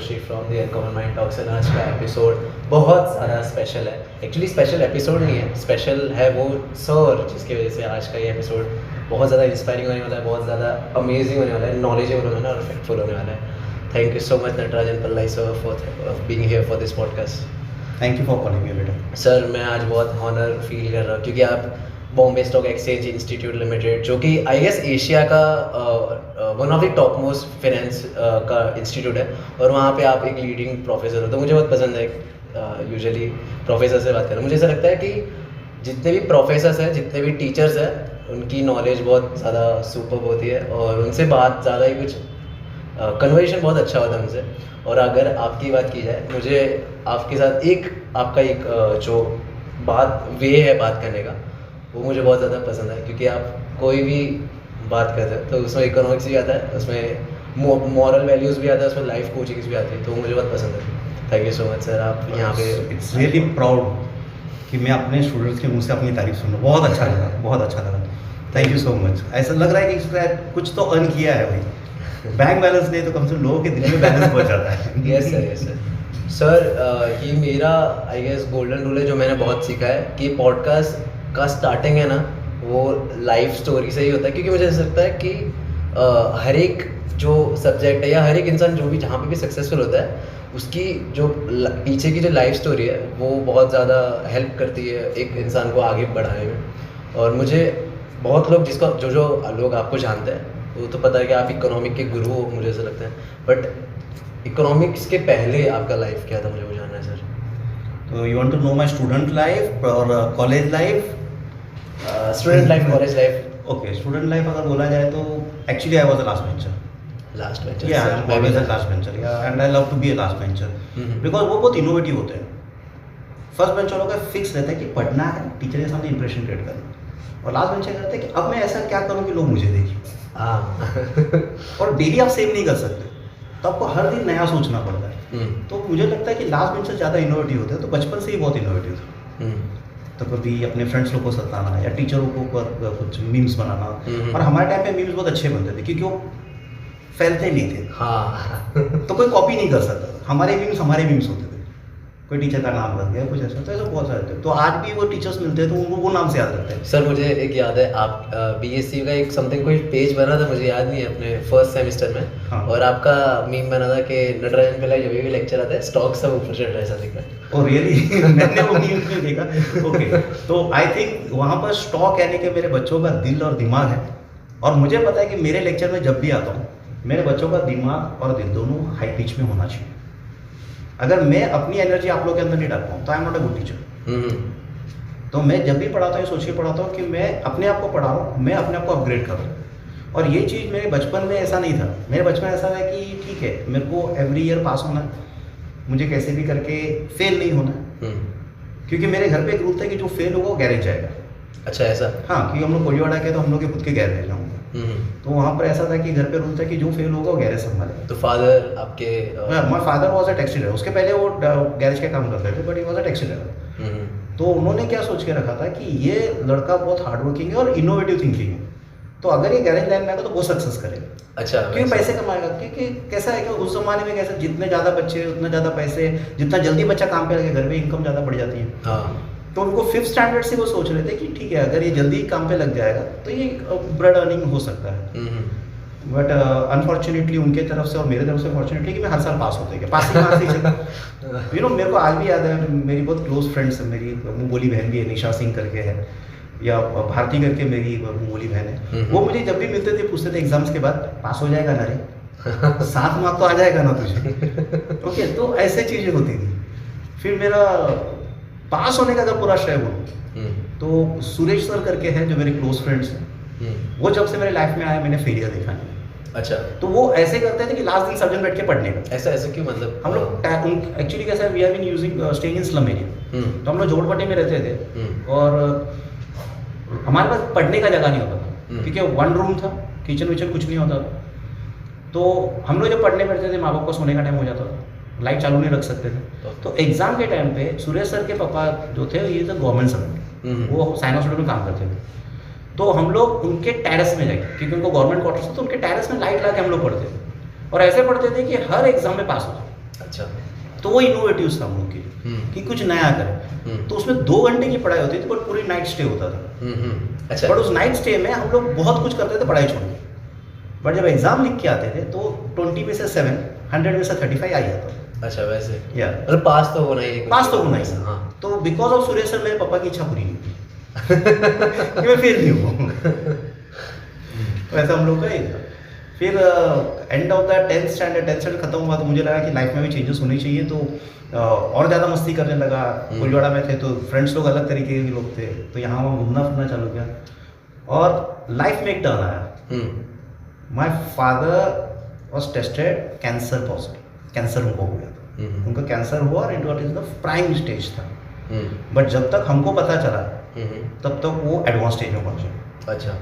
Joshi from the uncommon mind talks and आज का episode बहुत ज़्यादा स्पेशल है. एक्चुअली स्पेशल एपिसोड नहीं है, स्पेशल है वो सर जिसकी वजह से आज का ये एपिसोड बहुत ज़्यादा इंस्पायरिंग होने वाला है, बहुत ज़्यादा अमेजिंग होने वाला है, नॉलेजेबल होने वाला है और इफेक्टफुल होने वाला है. Thank you so much Natarajan Pillai sir for being here for this podcast. Thank you for calling me बेटा. सर मैं आज बहुत ऑनर फील कर रहा हूँ क्योंकि आप Bombay stock exchange institute limited जो कि आई गेस एशिया का one of the top most finance का इंस्टीट्यूट है और वहाँ पे आप एक लीडिंग प्रोफेसर हो. तो मुझे बहुत पसंद है यूजुअली प्रोफेसर से बात करना. मुझे ऐसा लगता है कि जितने भी प्रोफेसर्स हैं, जितने भी टीचर्स हैं, उनकी नॉलेज बहुत ज़्यादा सुपर्ब होती है और उनसे बात ज़्यादा ही कुछ कन्वर्सेशन बहुत अच्छा होता है उनसे. और अगर आपकी बात की जाए, मुझे आपके साथ आपका एक जो बात वे है बात करने का, वो मुझे बहुत ज़्यादा पसंद है क्योंकि आप कोई भी बात करते हैं तो उसमें इकोनॉमिक्स भी आता है, उसमें मॉरल वैल्यूज़ भी आता है, उसमें लाइफ कोचिंग्स भी आती है. तो मुझे बहुत पसंद है. Thank you so much sir. आप यहाँ पे इट्स रियली प्राउड कि मैं अपने स्टूडेंट्स के मुंह से अपनी तारीफ सुन रहा हूँ. बहुत अच्छा लगा, बहुत अच्छा लगा. Thank you so much. ऐसा लग रहा है कि इसका कुछ तो अर्न किया है भाई. बैंक बैलेंस नहीं तो कम से कम लोगों के दिल में बैलेंस पहुँच जाता है. Yes sir, yes sir. Sir ये मेरा आई गेस गोल्डन रूल है जो मैंने बहुत सीखा है कि पॉडकास्ट का स्टार्टिंग है ना वो लाइफ स्टोरी से ही होता है क्योंकि मुझे ऐसा लगता है कि हर एक जो सब्जेक्ट है या हर एक इंसान जो भी जहाँ पे भी सक्सेसफुल होता है उसकी जो पीछे की जो लाइफ स्टोरी है वो बहुत ज़्यादा हेल्प करती है एक इंसान को आगे बढ़ाने में. और मुझे बहुत लोग जो लोग आपको जानते हैं वो तो पता है कि आप इकोनॉमिक के गुरु हो, मुझे ऐसा लगता है. बट इकोनॉमिक्स के पहले आपका लाइफ क्या था, मुझे वो जानना है सर. तो you want to know my student life और college life? Student life, college life. Okay, student life अगर बोला जाए तो actually I was a last bencher. Last bencher. Yeah, I'm always a last bencher. Yeah, and I love to be a last bencher. Because वो बहुत innovative होते हैं. First bencher वालों का फिक्स रहता है कि पढ़ना है, टीचर के सामने इंप्रेशन क्रिएट करना. और लास्ट बेंचर कहते हैं कि अब मैं ऐसा क्या करूँ कि लोग मुझे देखें. और डेली आप सेम नहीं कर सकते, तो आपको हर दिन नया सोचना पड़ता है. तो मुझे लगता है कि लास्ट बेंचर ज़्यादा इनोवेटिव होते हैं. तो बचपन से ही बहुत इनोवेटिव था. तो कभी अपने फ्रेंड्स लोग को सताना या टीचरों को कुछ मीम्स बनाना. और हमारे टाइम पे मीम्स बहुत अच्छे बनते थे क्योंकि वो फैलते नहीं थे. हाँ. तो कोई कॉपी नहीं कर सकता. हमारे मीम्स होते थे. कोई टीचर का नाम रख गया, कुछ ऐसा. तो ऐसा बहुत सारे थे. तो आज भी वो टीचर्स मिलते हैं तो उनको वो नाम से याद रखते हैं. सर मुझे एक याद है, आप बीएससी का एक समथिंग कोई पेज बना था, मुझे याद नहीं है, अपने फर्स्ट सेमेस्टर में. हाँ. और आपका मीम बना था कि नटराजन पल्लाई जब भी लेक्चर आता है स्टॉक सब ऊपर चढ़ रहा है, ऐसा दिख रहा है. Oh really? मैंने वो मीम नहीं देखा. ओके, तो आई थिंक वहाँ पर स्टॉक यानी कि मेरे बच्चों का दिल और दिमाग है. और मुझे पता है कि मेरे लेक्चर में जब भी आता हूँ मेरे बच्चों का दिमाग और दिल दोनों हाई पिच में होना चाहिए. अगर मैं अपनी एनर्जी आप लोग के अंदर नहीं डाल पाऊँ तो I am not a good teacher. तो मैं जब भी पढ़ाता हूँ सोच के पढ़ाता हूँ कि मैं अपने आप को पढ़ा रहा हूँ, मैं अपने आप को अपग्रेड कर रहा हूँ. और ये चीज़ मेरे बचपन में ऐसा नहीं था. मेरे बचपन में ऐसा है कि ठीक है मेरे को एवरी ईयर पास होना है, मुझे कैसे भी करके फेल नहीं होना है. क्योंकि मेरे घर पे एक रूल था कि जो फेल होगा वो गैरेज जाएगा. अच्छा ऐसा? हाँ, क्योंकि हम लोग कोलीवाड़ा के तो हम लोग के खुद के गैरेज जाऊँगा. तो वहाँ पर ऐसा था कि घर पे रूल था कि जो फेल होगा वो गैरेज संभाले. तो फादर आपके my father was a taxi driver. उसके पहले वो गैरेज का काम करते थे but he was a taxi driver. तो उन्होंने क्या सोच के रखा था कि ये लड़का बहुत हार्ड वर्किंग है और इनोवेटिव थिंकिंग है, तो अगर ये गैरेज लाइन में आएगा तो वो सक्सेस करेगा. अच्छा. क्यों पैसे कमाएगा. क्योंकि कैसा है कि उस जमाने में कैसा जितने ज़्यादा बच्चे उतना ज़्यादा पैसे, जितना जल्दी बच्चा काम पे लगे घर में इनकम ज़्यादा बढ़ जाती है. हाँ. तो उनको 5th स्टैंडर्ड से वो सोच रहे थे कि ठीक है अगर ये जल्दी काम पे लग जाएगा तो ये ब्रेड अर्निंग हो सकता है. बट अनफॉर्चुनेटली उनके तरफ से और मेरे तरफ से फॉर्चुनेटली कि मैं हर साल पास होते गया. पासिंग मार्क्स यू नो मेरे को आज भी याद है. मेरी बहुत क्लोज फ्रेंड्स है, मेरी मुँह बोली बहन भी है, निशा सिंह करके है, या भारती करके मेरी मुँह बोली बहन है. वो मुझे जब भी मिलते थे पूछते थे एग्जाम्स के बाद पास हो जाएगा ना रे, 7 मार्क तो आ जाएगा ना तुझे. ओके, तो ऐसे चीज़ें होती थी. फिर मेरा पास होने का अगर पूरा श्रेय बोलूँ तो सुरेश सर करके हैं जो मेरे क्लोज फ्रेंड्स हैं. वो जब से मेरे लाइफ में आया मैंने फेलियर देखा नहीं. अच्छा. तो वो ऐसे करते थे कि लास्ट दिन सब जन बैठ के पढ़ने का. ऐसा क्यों? मतलब हम लोग एक्चुअली कैसा है, we have been using staying in slum area. तो हम लोग झोपड़पट्टी में रहते थे और हमारे पास पढ़ने का जगह नहीं होता था क्योंकि 1 रूम था, किचन विचन कुछ नहीं होता था. तो हम लोग जब पढ़ने बैठते थे माँ बाप को सोने का टाइम हो जाता था, लाइट चालू नहीं रख सकते थे. तो एग्जाम के टाइम पे सुरेश सर के पापा जो थे ये तो गवर्नमेंट सर्वेंट, वो साइंस हॉस्पिटल में काम करते थे. तो हम लोग उनके टेरेस में जाए क्योंकि उनको गवर्नमेंट क्वार्टर्स था, तो उनके टेरेस में लाइट ला के हम लोग पढ़ते थे. और ऐसे पढ़ते थे कि हर एग्जाम में पास हो जाए. अच्छा। तो वो इनोवेटिव था हम लोग के कि कुछ नया करें। तो उसमें 2 घंटे की पढ़ाई होती थी, बट पूरी नाइट स्टे होता था। अच्छा। बट उस नाइट स्टे में हम लोग बहुत कुछ करते थे पढ़ाई छोड़ के। बट जब एग्जाम लिख के आते थे तो 20 में से 7, 100 में से 35 आ जाता था। अच्छा, वैसे या मतलब पास तो होना ही है, पास तो होना ही। हाँ। तो बिकॉज ऑफ सुरेश सर मेरे पापा की इच्छा पूरी नहीं हुई कि मैं फेल नहीं हुआ। वैसा हम लोग का ही था। फिर end of the 10th standard खत्म हुआ तो मुझे लगा कि लाइफ में भी चेंजेस होने चाहिए। तो और ज़्यादा मस्ती करने लगा। कोलवाड़ा में थे तो फ्रेंड्स लोग अलग तरीके के लोग थे, तो यहाँ वहाँ घूमना फिरना चालू किया। और लाइफ में एक टर्न आया। My father was tested cancer positive, cancer उनको हो गया था। उनका कैंसर हुआ और it is the prime stage था। बट जब तक हमको पता चला तब तक वो एडवांस स्टेज में पहुंचे। अच्छा।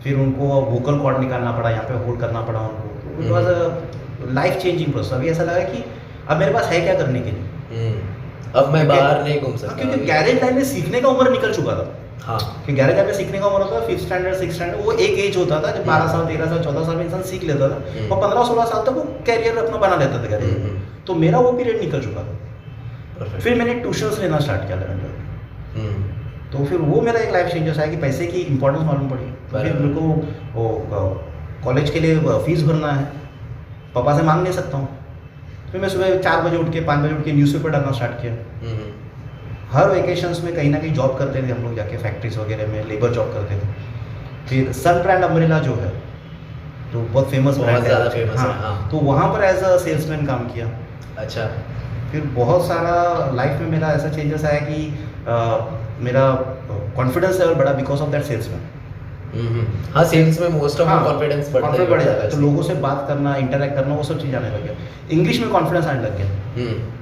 फिर उनको वोकल कॉर्ड निकालना पड़ा, यहाँ पे होल्ड करना पड़ा उनको। It was a life changing process. अभी ऐसा लगा कि अब मेरे पास है क्या करने के लिए। अब मैं बाहर नहीं घूम सकता, क्योंकि गैरेज लाइन में सीखने का उम्र निकल चुका था। हाँ, कि गैरेज लाइन में सीखने का उम्र होता था 5th स्टैंडर्ड 6th स्टैंडर्ड। वो एक एज होता था जब 12 साल 13 साल 14 साल में इंसान सीख लेता था, और 15-16 साल तक वो कैरियर अपना बना लेता था गैरेज में। तो मेरा वो पीरियड निकल चुका था। फिर मैंने ट्यूशन्स लेना स्टार्ट किया 11th। तो फिर वो मेरा एक लाइफ चेंजेस आया कि पैसे की इंपॉर्टेंस मालूम पड़ी। तो फिर मेरे को कॉलेज के लिए फीस भरना है, पापा से मांग नहीं सकता हूँ। फिर मैं सुबह 4 बजे उठ के 5 बजे उठ के न्यूज़पेपर डालना स्टार्ट किया। हर वेकेशंस में कहीं ना कहीं जॉब करते थे हम लोग, जाके फैक्ट्रीज वगैरह में लेबर जॉब करते थे। फिर सन ब्रांड अम्ब्रेला जो है, जो बहुत फेमस ब्रांड है, हाँ, तो वहाँ पर एज अ सेल्समैन काम किया। अच्छा। फिर बहुत सारा लाइफ में मेरा ऐसा चेंजेस आया कि मेरा कॉन्फिडेंस लेवल बढ़ा बिकॉज ऑफ दैट सेल्समैन। हाँ, सेल्स में मोस्ट ऑफ कॉन्फिडेंस बढ़ता है। तो लोगों से बात करना, इंटरेक्ट करना, वो सब चीज़ आने लग गया। इंग्लिश में कॉन्फिडेंस आने लग गया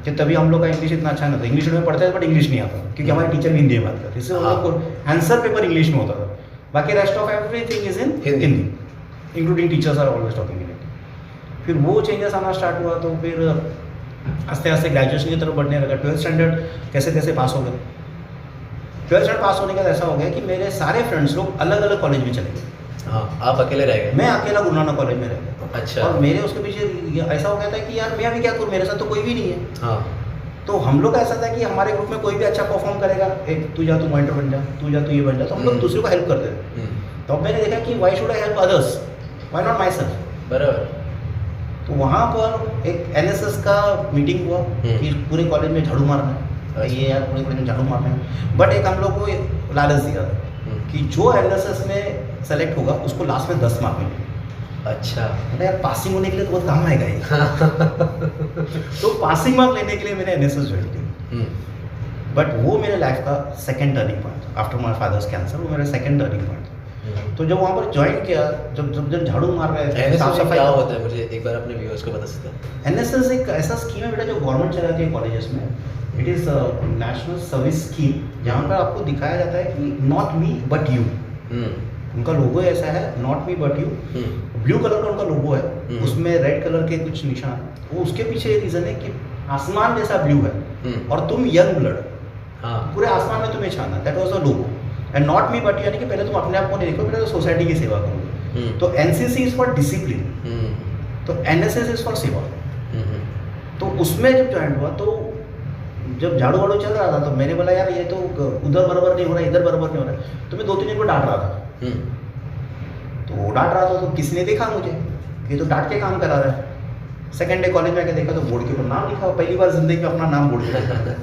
कि तभी हम लोग का इंग्लिश इतना अच्छा नहीं था। इंग्लिश में पढ़ते थे बट इंग्लिश नहीं आता, क्योंकि हमारे टीचर भी हिंदी में बात करते, इससे हम लोग को आंसर पेपर इंग्लिश में होता था। बाकी rest of everything is in Hindi, including teachers are always talking in Hindi. फिर वो चेंजेस आना स्टार्ट हुआ। तो फिर आस्ते आस्ते ग्रेजुएशन की तरफ बढ़ने लगा। 12th स्टैंडर्ड कैसे कैसे पास हो गए। 12th स्टैंडर्ड पास होने के बाद ऐसा हो गया कि मेरे सारे फ्रेंड्स लोग अलग अलग कॉलेज में चले गए। हाँ, आप अकेले रह गए? मैं अकेला गुरु नानक कॉलेज में रह गया। अच्छा। और मेरे उसके पीछे ऐसा हो गया था कि यार मैं अभी क्या करूँ, मेरे साथ तो कोई भी नहीं है। हाँ। तो हम लोग का ऐसा था कि हमारे ग्रुप में कोई भी अच्छा परफॉर्म करेगा, एक तू जा, तू मॉनिटर बन जा, तू जा, तू ये बन जा, तो हम लोग दूसरे को हेल्प करते थे। तो अब मैंने देखा कि why should I help others, why not my self. बराबर। तो वहाँ पर एक NSS का मीटिंग हुआ कि पूरे कॉलेज में झाड़ू मारना है, ये यार पूरे कॉलेज में झाड़ू मारना है। बट एक हम लोग को लालच दिया कि जो NSS में सेलेक्ट होगा उसको लास्ट में 10 मार्क मिलेंगे। अच्छा। यार पासिंग होने के लिए तो बहुत काम आएगा ये। तो पासिंग मार्क लेने के लिए मैंने NSS ज्वाइन किया। बट वो मेरे लाइफ का second turning point after my father's cancer, वो मेरा सेकंड टर्निंग पॉइंट। तो जब वहाँ पर ज्वाइन किया, जब झाड़ू मार रहे थे, साफ सफाई क्या होता है, मुझे एक बार अपने व्यूअर्स को बता सकते हैं? NSS एक ऐसा स्कीम है बेटा जो गवर्नमेंट चलाती है कॉलेजेस में। It is national service scheme, जहाँ पर आपको दिखाया जाता है कि नॉट मी बट यू। उनका लोगो ऐसा है, not me but you. Blue colour का उनका लोगो है, उसमें रेड कलर के कुछ निशान। वो उसके पीछे रीज़न है कि आसमान जैसा ब्लू है और तुम यंग ब्लड, पूरे आसमान में तुम्हें छाना। That was the logo. And not me but, यानी कि पहले तुम अपने आप को नहीं देखो, पहले तो सोसाइटी की सेवा करो। तो NCC इज फॉर डिसिप्लिन, तो NSS इज फॉर सेवा। तो उसमें जब ज्वाइन हुआ, तो जब झाड़ू वाड़ू चल रहा था, तो मैंने बोला यार ये तो उधर बराबर नहीं हो रहा, इधर बराबर नहीं हो रहा। तो मैं 2-3 दिन को डांट रहा था। तो डांट रहा था तो किसी ने देखा मुझे कि तो डांट के काम करा रहा है। सेकेंड डे कॉलेज में आके देखा तो बोर्ड के ऊपर नाम लिखा। पहली बार जिंदगी में अपना नाम बोर्ड पे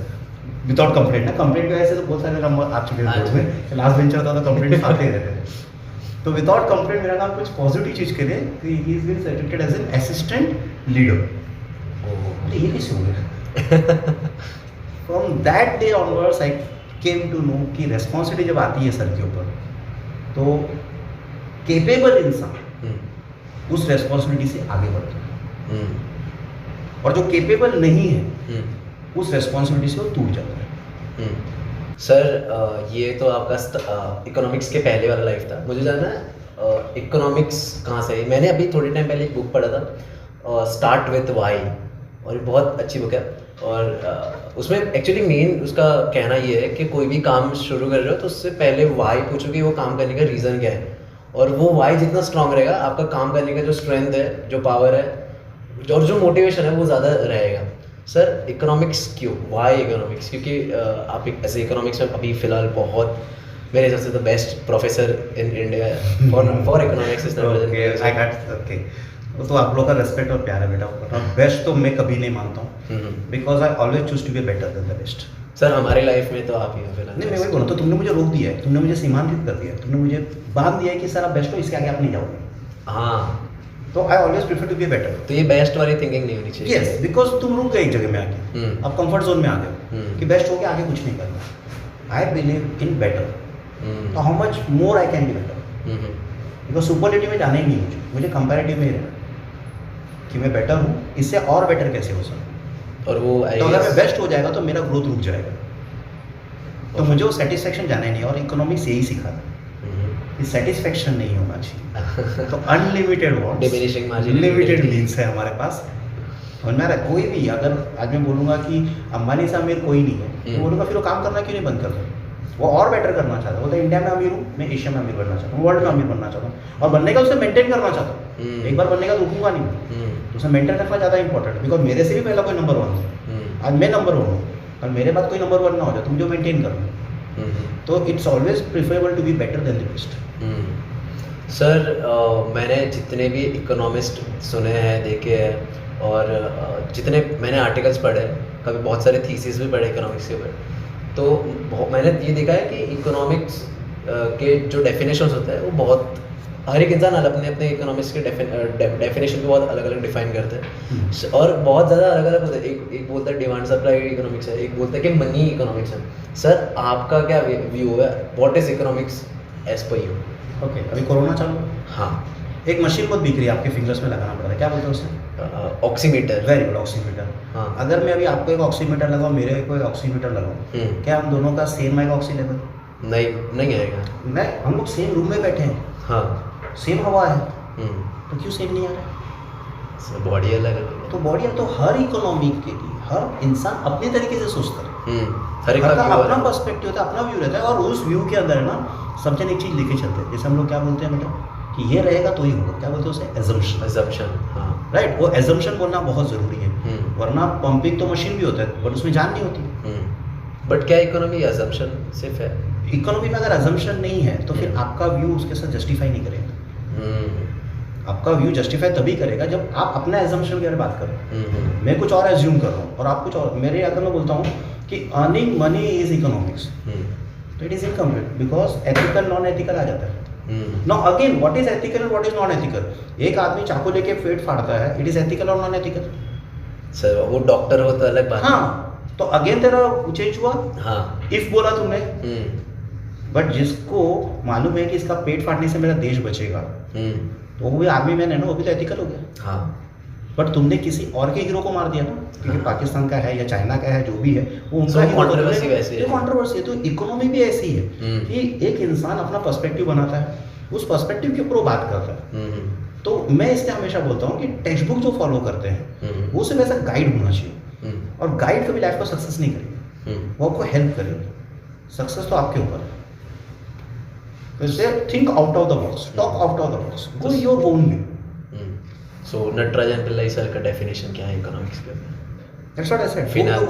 विदाउट कंप्लेंट ना। कंप्लेंट की वजह से तो बहुत सारे नंबर आ चुके थे बोर्ड में। लास्ट बेंचर था तो कंप्लेंट आते रहते थे। तो विदाउट कंप्लेंट मेरा नाम कुछ पॉजिटिव चीज़ के लिए कि he is been selected as an assistant leader. ये कैसे हो गया? From that day onwards I came to know कि रेस्पॉन्सिबिलिटी जब आती है सर के ऊपर, तो केपेबल इंसान उस रेस्पॉन्सिबिलिटी से आगे बढ़ता है, और जो केपेबल नहीं है उस रेस्पॉन्सिबिलिटी से वो टूट जाता है। सर, ये तो आपका इकोनॉमिक्स के पहले वाला लाइफ था। मुझे जानना है इकोनॉमिक्स कहाँ से है? मैंने अभी थोड़े टाइम पहले एक बुक पढ़ा था, स्टार्ट विथ वाई, और बहुत अच्छी बुक है। और उसमें एक्चुअली मेन उसका कहना ये है कि कोई भी काम शुरू कर रहे हो तो उससे पहले वाई पूछो कि वो काम करने का रीज़न क्या है, और वो वाई जितना स्ट्रांग रहेगा, आपका काम करने का जो स्ट्रेंथ है, जो पावर है, और जो मोटिवेशन है, वो ज़्यादा रहेगा। सर इकोनॉमिक्स क्यों, वाई इकोनॉमिक्स? क्योंकि आप ऐसे इकोनॉमिक्स में अभी फ़िलहाल बहुत मेरे हिसाब से the best professor in India for economics is okay I got okay. वो तो आप लोगों का रेस्पेक्ट और प्यार है बेटा, और बेस्ट तो मैं कभी नहीं मानता हूँ, because I always choose to be better than the best. Sir हमारी लाइफ में तो आप ही हो फिलहाल। नहीं मैं वही बोलूँ, तो तुमने मुझे रोक दिया है, तुमने मुझे सीमांकित कर दिया है, तुमने मुझे बांध दिया है कि सर आप बेस्ट हो, इसके आगे आप नहीं जाओगे। हाँ, तो I always prefer to be better. तो ये बेस्ट वाली थिंकिंग नहीं होनी चाहिए। यस, बिकॉज तुम रुक गए एक जगह में आके, आप कंफर्ट जोन में आ गए कि बेस्ट हो के आगे कुछ नहीं करना। आई बिलीव इन बेटर, तो how much more I can be better, because superlative में जाना ही नहीं मुझे कंपैरेटिव में ही रहना कि मैं बेटर हूँ, इससे और बेटर कैसे हो सकता। और वो तो अगर मैं बेस्ट हो जाएगा तो मेरा ग्रोथ रुक जाएगा, तो मुझे वो सेटिस्फेक्शन जाना ही नहीं। और इकोनॉमिक्स यही सिखाता कि सेटिस्फेक्शन नहीं होना चाहिए। तो unlimited what diminishing margin, limited means है हमारे पास। और मेरा कोई भी, अगर आज मैं बोलूँगा कि अंबानी से अमीर कोई नहीं है, तो बोलूँगा फिर वो काम करना क्यों नहीं बंद कर रहा? वो और बेटर करना चाहता है। वो तो इंडिया में अमीर हूँ, मैं एशिया में अमीर बनना चाहता हूँ, वर्ल्ड में अमीर बनना चाहता हूँ, और बनने का उसे मेंटेन करना चाहता हूँ। एक बार बनने का तो रुकूंगा नहीं, तो उसे मेंटेन रखना ज़्यादा इंपॉर्टेंट, बिकॉज मेरे से भी पहला कोई नंबर 1 है, आज मैं नंबर 1 हूँ, और मेरे बाद कोई नंबर 1 ना हो जाए, तुम जो मेंटेन करो। तो it's always preferable to be better than the best. Sir मैंने जितने भी इकोनॉमिस्ट सुने हैं, देखे हैं, और जितने मैंने आर्टिकल्स पढ़े हैं, कभी बहुत सारे थीसिस भी पढ़े इकोनॉमिक्स के ऊपर, तो मैंने ये देखा है कि इकोनॉमिक्स के जो डेफिनेशंस होते हैं वो बहुत, हर एक इंसान अपने अपने इकोनॉमिक्स के डेफिनेशन को बहुत अलग अलग डिफाइन करते हैं, और बहुत ज़्यादा अलग अलग होते हैं। एक बोलता है डिमांड सप्लाई इकोनॉमिक्स है, एक बोलता है कि मनी इकोनॉमिक्स है। सर आपका क्या व्यू है, what is economics as per you? Okay, अभी कोरोना चालू, हाँ, एक मशीन बहुत बिक रही है, आपके फिंगर्स में लगाना पड़ रहा है, क्या बोलते हैं उसे? ऑक्सीमीटर। Very good, oximeter. हाँ, अगर मैं अभी आपको एक ऑक्सीमीटर लगाऊं, मेरे को एक ऑक्सीमीटर लगाऊं, क्या हम दोनों का सेम आएगा ऑक्सी लेवल? नहीं आएगा। मैं, हम लोग सेम रूम में बैठे हैं, हाँ, सेम हवा है, तो क्यों सेम नहीं आ रहा है? बॉडी अलग है। तो बॉडी, तो हर इकोनॉमी के लिए हर इंसान अपने तरीके से सोचता है, हर एक का अपना पर्सपेक्टिव होता है, अपना व्यू रहता है, और उस व्यू के अंदर है ना सब जन एक चीज़ लेके चलते हैं। जैसे हम लोग क्या बोलते हैं बेटा, कि ये रहेगा तो ही होगा, क्या बोलते हैं उसे? एजम्पशन। हाँ, राइट। वो एजम्पशन बोलना बहुत ज़रूरी है, वरना पंपिंग तो मशीन भी होता है, बट उसमें जान नहीं होती। बट क्या इकोनॉमी एजम्पशन सिर्फ है? इकोनॉमी में अगर एजम्पशन नहीं है तो फिर आपका व्यू उसके साथ जस्टिफाई नहीं करेगा। आपका व्यू जस्टिफाई तभी करेगा जब आप अपना एजम्पशन के बारे में बात करो। मैं कुछ और एज्यूम कर रहा हूँ और आप कुछ और। मेरे अगर मैं बोलता हूँ कि अर्निंग मनी इज इकोनॉमिक्स, तो it is incomplete, because ethical non ethical आ जाता है। Now again, what is ethical and what is non ethical? एक आदमी चाकू लेके पेट फाड़ता है, इट इज एथिकल और नॉन एथिकल? सर वो डॉक्टर हो तो अलग बात। हाँ, तो अगेन तेरा चेंज हुआ। हाँ, इफ बोला तुमने, बट जिसको मालूम है कि इसका पेट फाड़ने से मेरा देश बचेगा, तो वो भी आर्मी मैन है ना, वो भी तो एथिकल हो गया। हाँ, बट तुमने किसी और के हीरो को मार दिया ना, क्योंकि पाकिस्तान का है या चाइना का है, जो भी है वो उनका हीरो। कंट्रोवर्सी वैसी है। कंट्रोवर्सी है। तो इकोनॉमी भी ऐसी है कि एक इंसान अपना पर्सपेक्टिव बनाता है, उस पर्सपेक्टिव के ऊपर वो बात करता है। तो मैं इसलिए हमेशा बोलता हूँ कि टेक्स्ट बुक जो फॉलो करते हैं वो सिर्फ ऐसा गाइड होना चाहिए, और गाइड कभी लाइफ को सक्सेस नहीं करेगी, वो आपको हेल्प करेगी। सक्सेस तो आपके ऊपर है। Think out of the box, talk out of the box, go your own way. So Natarajan Pillai sir का डेफिनेशन क्या है इकोनॉमिक्स के? That's what I said.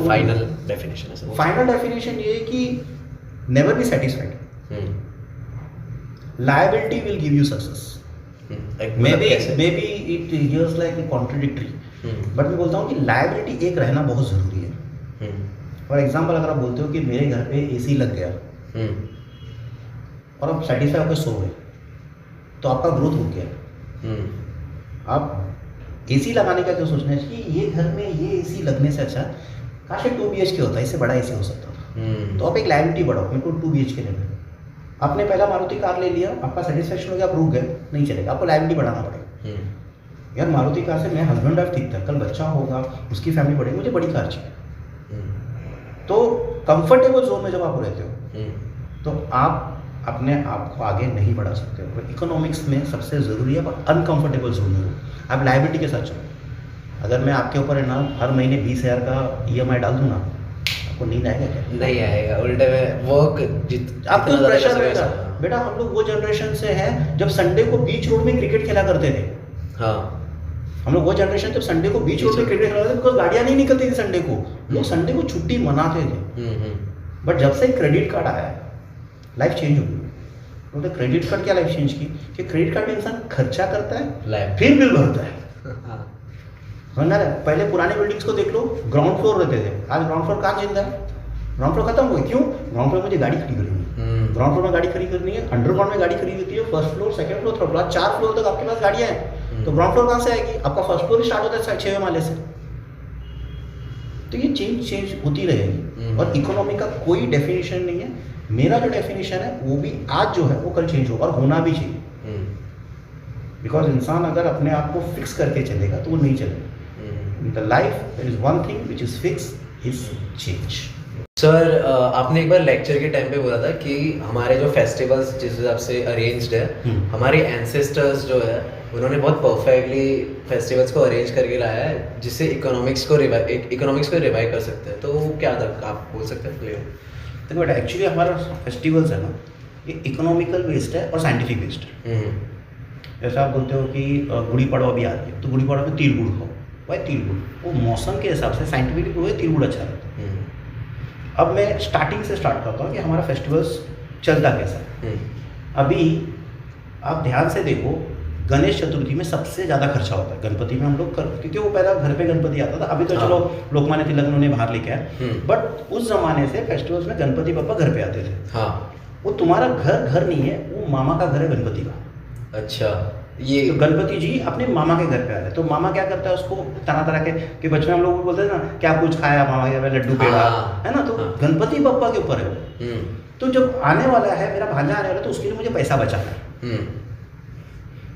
Final definition है। फाइनल डेफिनेशन ये है कि never be satisfied. Liability will give you success. maybe it hears like a contradictory, but मैं बोलता हूँ कि लायबिलिटी एक रहना बहुत ज़रूरी है। फॉर एग्जाम्पल, अगर आप बोलते हो कि मेरे घर पे एसी लग गया और आप सेटिस्फाई होकर सो गए, तो आपका ग्रोथ रुक गया। आप एसी लगाने का क्या सोचना है कि ये घर में ये एसी लगने से अच्छा काश 2 BHK होता है, इससे बड़ा एसी हो सकता था। तो आप एक लायबिलिटी बढ़ाओ, मेरे को 2 BHK लेना है। आपने पहला मारुति कार ले लिया, आपका सेटिस्फेक्शन हो गया, आप रुक गए, नहीं चलेगा, आपको लायबिलिटी बढ़ाना पड़ेगा। यार मारुति कार से मैं हस्बैंड वाइफ ठीक था, कल बच्चा होगा, उसकी फैमिली बढ़ेगी, मुझे बड़ी कार चाहिए। तो कंफर्टेबल जोन में जब आप रहते हो तो आप अपने आप को आगे नहीं बढ़ा सकते हो। इकोनॉमिक्स में सबसे ज़रूरी है अनकंफर्टेबल जोन में हो, आप लायबिलिटी के साथ चलो। अगर मैं आपके ऊपर है ना हर महीने 20,000 का EMI डाल दूँ ना, आपको नींद आएगा क्या? नहीं आएगा, उल्टे में वर्क आपको प्रेशर रहेगा। बेटा हम लोग वो जनरेशन से हैं जब संडे को बीच रोड में क्रिकेट खेला करते थे। हाँ, हम लोग वो जनरेशन जब संडे को बीच रोड पे क्रिकेट खेलते थे, बिकॉज गाड़ियाँ नहीं निकलती थी संडे को, लोग संडे को छुट्टी मनाते थे। बट जब से क्रेडिट कार्ड आया लाइफ चेंज हो गई। तो क्रेडिट कार्ड क्या लाइफ चेंज की कि क्रेडिट कार्ड में इंसान खर्चा करता है फिर बिल भरता है। समझा रहे? पहले पुराने बिल्डिंग्स को देख लो, ग्राउंड फ्लोर रहते थे, आज ग्राउंड फ्लोर कहाँ जिंदा है? ग्राउंड फ्लोर खत्म हो गई। क्यों? ग्राउंड फ्लोर में मुझे गाड़ी खड़ी करनी है, ग्राउंड फ्लोर में गाड़ी खड़ी करनी है, अंडरग्राउंड में गाड़ी खड़ी होती है, first floor, second floor, third floor, 4 floor तक आपके पास गाड़ियाँ हैं। तो ग्राउंड फ्लोर कहाँ से आएगी? आपका फर्स्ट फ्लोर स्टार्ट होता है 6वें माले से। तो ये चेंज होती रहेगी और इकोनॉमी का कोई डेफिनेशन नहीं है। मेरा जो डेफिनेशन है वो भी आज जो है वो कल चेंज होगा और होना भी चाहिए। बिकॉज इंसान अगर अपने आप को फिक्स करके चलेगा तो वो नहीं चलेगा। The life there is one thing which is fix is change. Sir आपने एक बार लेक्चर के टाइम पे बोला था कि हमारे जो फेस्टिवल्स जिस हिसाब से अरेंज्ड है, हमारे एंसेस्टर्स जो है उन्होंने बहुत परफेक्टली फेस्टिवल्स को अरेंज करके लाया है जिससे इकोनॉमिक्स को रिवाइव कर सकते हैं। तो क्या था, आप बोल सकते हैं क्लियर? तो बट एक्चुअली हमारा फेस्टिवल्स है ना, ये इकोनॉमिकल बेस्ड है और साइंटिफिक बेस्ड है। जैसे आप बोलते हो कि गुड़ी पड़वा भी आ रही है, तो गुड़ी पड़वा में तिल गुड़ खाओ। भाई तिल गुड़ वो मौसम के हिसाब से साइंटिफिक हुए तिल गुड़ अच्छा रहता है। अब मैं स्टार्टिंग से स्टार्ट करता हूँ कि हमारा फेस्टिवल्स चलता कैसा है। अभी आप ध्यान से देखो, गणेश चतुर्थी में सबसे ज़्यादा खर्चा होता है। गणपति में हम लोग क्योंकि वो पहला घर पे गणपति आता था, अभी तो चलो लोकमान्य तिलक उन्होंने बाहर लेके आए, बट उस जमाने से फेस्टिवल्स में गणपति पापा घर पे आते थे। हाँ, वो तुम्हारा घर नहीं है, वो मामा का घर है गणपति का। अच्छा, ये तो गणपति जी अपने मामा के घर पे आ रहे, तो मामा क्या करता है उसको तरह तरह के बचपन में हम लोग बोलते हैं ना, क्या कुछ खाया मामा के लड्डू पेड़ा, है ना। तो गणपति बप्पा के ऊपर है वो। तो जब आने वाला है मेरा भांजा आने वाला है, तो उसके लिए मुझे पैसा बचाना है।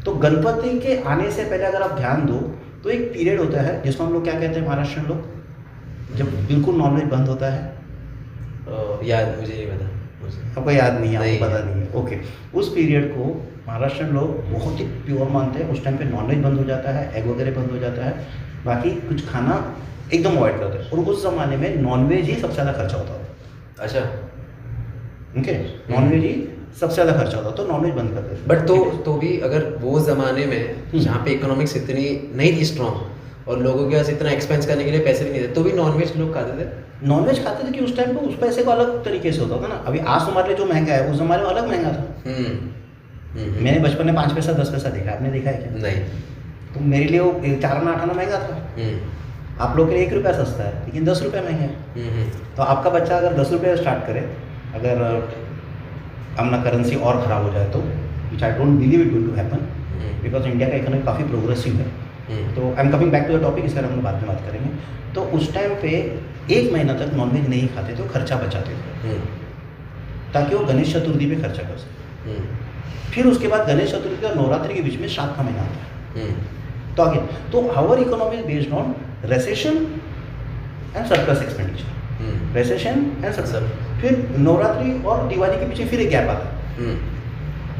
तो गणपति के आने से पहले अगर आप ध्यान दो तो एक पीरियड होता है जिसको हम लोग क्या कहते हैं महाराष्ट्र लोग, जब बिल्कुल नॉनवेज बंद होता है। याद मुझे नहीं पता, आपको याद नहीं है? आपको पता नहीं है? ओके। उस पीरियड को महाराष्ट्र लोग बहुत ही प्योर मानते हैं। उस टाइम पे नॉनवेज बंद हो जाता है, एग वगैरह बंद हो जाता है, बाकी कुछ खाना एकदम अवॉइड करते हैं। और उस ज़माने में नॉनवेज ही सबसे ज़्यादा खर्चा होता था। अच्छा, ओके, नॉनवेज ही सबसे ज़्यादा खर्चा होता, तो नॉनवेज बंद कर देते। बट तो भी अगर वो ज़माने में जहाँ पे इकोनॉमिक्स इतनी नहीं थी स्ट्रॉन्ग और लोगों के पास इतना एक्सपेंस करने के लिए पैसे भी नहीं थे, तो भी नॉनवेज लोग खाते थे। नॉनवेज खाते थे कि उस टाइम पे उस पैसे को अलग तरीके से होता था ना। अभी आज हमारे लिए जो महंगा है उस ज़माने में अलग महंगा था। मैंने बचपन में 5 पैसा 10 पैसा देखा, आपने देखा है क्या? नहीं। तो मेरे लिए वो 4 आना 8 आना महंगा था। आप लोग के लिए 1 रुपया सस्ता है, लेकिन 10 रुपया महंगा है। तो आपका बच्चा अगर 10 रुपये स्टार्ट करे, अगर अपना करेंसी और ख़राब हो जाए तो, which I don't believe it will to happen, because India का इकोनॉमी काफ़ी प्रोग्रेसिव है। तो I am coming back to the topic, इसका हम लोग बाद में बात करेंगे। तो उस टाइम पे 1 महीना तक नॉनवेज नहीं खाते थे, वो खर्चा बचाते थे ताकि वो गणेश चतुर्थी पे खर्चा कर सके। फिर उसके बाद गणेश चतुर्थी और नवरात्रि के बीच में श्राद्ध का महीना आता है। तो आगे तो our economy is based on recession and surplus expenditure, recession and surplus. फिर नवरात्रि और दिवाली के पीछे फिर एक गैप आता है।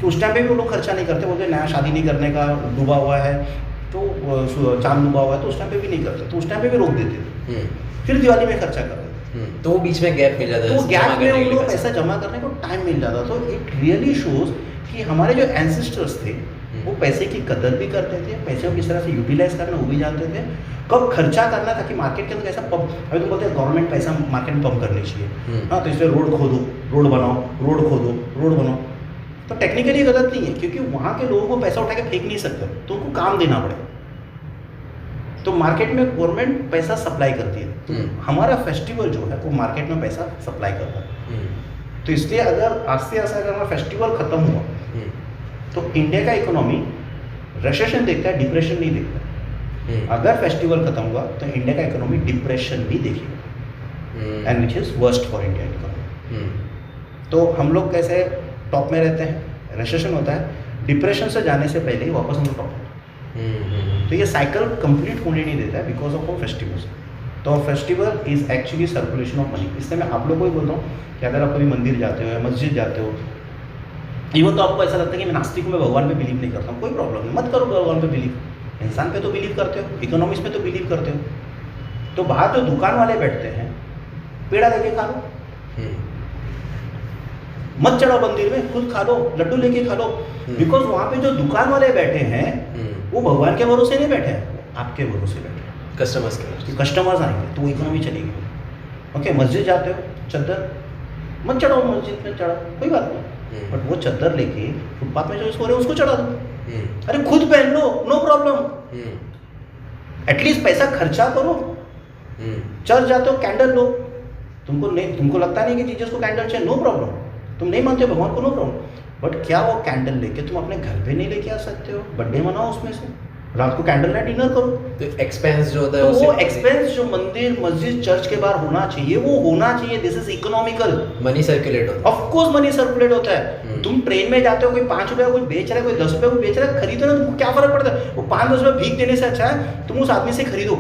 तो उस टाइम पे भी वो लोग खर्चा नहीं करते, बोलते नया शादी नहीं करने का, डूबा हुआ है तो चांद डूबा हुआ है, तो उस टाइम पे भी नहीं करते, तो उस टाइम पे भी रोक देते थे। फिर दिवाली में खर्चा कर रहे थे, तो वो बीच में गैप मिल जाता है, तो गैप में उन लोग पैसा जमा करने को टाइम मिल जाता। तो इट रियली शोज कि हमारे जो एंसेस्टर्स थे वो पैसे की कदर भी करते थे, पैसे को किस तरह से यूटिलाइज करना वो भी जानते थे, कब खर्चा करना ताकि मार्केट के अंदर कैसा पंप। अभी तो बोलते हैं गवर्नमेंट पैसा मार्केट में पंप करनी चाहिए। हाँ, तो इसलिए रोड खोदो, रोड बनाओ, रोड खोदो, रोड बनाओ। तो टेक्निकली गलत नहीं है, क्योंकि वहाँ के लोगों को पैसा उठा के फेंक नहीं सकते, तो उनको काम देना पड़ेगा। तो मार्केट में गवर्नमेंट पैसा सप्लाई करती है, तो हमारा फेस्टिवल जो है वो मार्केट में पैसा सप्लाई करता है। तो इसलिए अगर आस्ते आस्ते अगर हमारा फेस्टिवल खत्म हुआ तो इंडिया का इकोनॉमी रेसेशन देखता है, डिप्रेशन नहीं देखता। अगर फेस्टिवल खत्म हुआ तो इंडिया का इकोनॉमी डिप्रेशन भी देखेगा, and which is worst for India economy. तो हम लोग कैसे टॉप में रहते हैं, रेसेशन होता है, डिप्रेशन से जाने से पहले ही वापस हम लोग टॉप होते हैं। तो ये साइकिल कंप्लीट होने नहीं देता है बिकॉज ऑफ आवर फेस्टिवल्स। तो festival is actually circulation of money. इससे मैं आप लोगों को ही बोलता हूँ कि अगर आप कभी मंदिर जाते हो या मस्जिद जाते हो, इवन तो आपको ऐसा लगता है कि मैं नास्तिक हूँ, मैं भगवान पे बिलीव नहीं करता हूँ, कोई प्रॉब्लम नहीं, मत करो भगवान पे बिलीव। इंसान पे तो बिलीव करते हो, इकोनॉमिक्स में तो बिलीव करते हो, तो बाहर जो दुकान वाले बैठते हैं पेड़ा लेके खा लो, मत चढ़ो मंदिर में, खुद खा लो, लड्डू लेके खा लो। बिकॉज वहाँ पे जो दुकान वाले बैठे हैं वो भगवान के भरोसे नहीं बैठे हैं, आपके भरोसे बैठे, कस्टमर्स के कस्टमर्स आएंगे तो वो इकोनॉमी चलेगी। ओके, मस्जिद जाते हो, चद्दर मत चढ़ाओ, मस्जिद में चढ़ाओ कोई बात नहीं, बट वो चद्दर लेके फुटपाथ में जो सो रहे हो उसको चढ़ा दो। अरे खुद पहन लो, नो प्रॉब्लम, एटलीस्ट पैसा खर्चा करो। चर्च जाते हो, कैंडल लो, तुमको लगता नहीं कि जीसस को कैंडल चाहिए, नो प्रॉब्लम, तुम नहीं मानते हो भगवान को, नो प्रॉब्लम, बट क्या वो कैंडल लेके तुम अपने घर पे नहीं लेके आ सकते हो? बर्थडे मनाओ उसमें से, रात को कैंडल लाइट डिनर करो। तो एक्सपेंस जो होता है तो वो एक्सपेंस जो मंदिर मस्जिद चर्च के बाहर होना चाहिए वो होना चाहिए। This is economical, money circulate होता है, ऑफ कोर्स मनी सर्कुलेट होता है। तुम ट्रेन में जाते हो, कोई 5 रुपये कोई बेच रहा है, कोई 10 रुपये कोई बेच रहा है, खरीदो ना, तुमको क्या फर्क पड़ता है? वो 5-10 रुपये भीख देने से अच्छा है तुम उस आदमी से खरीदो।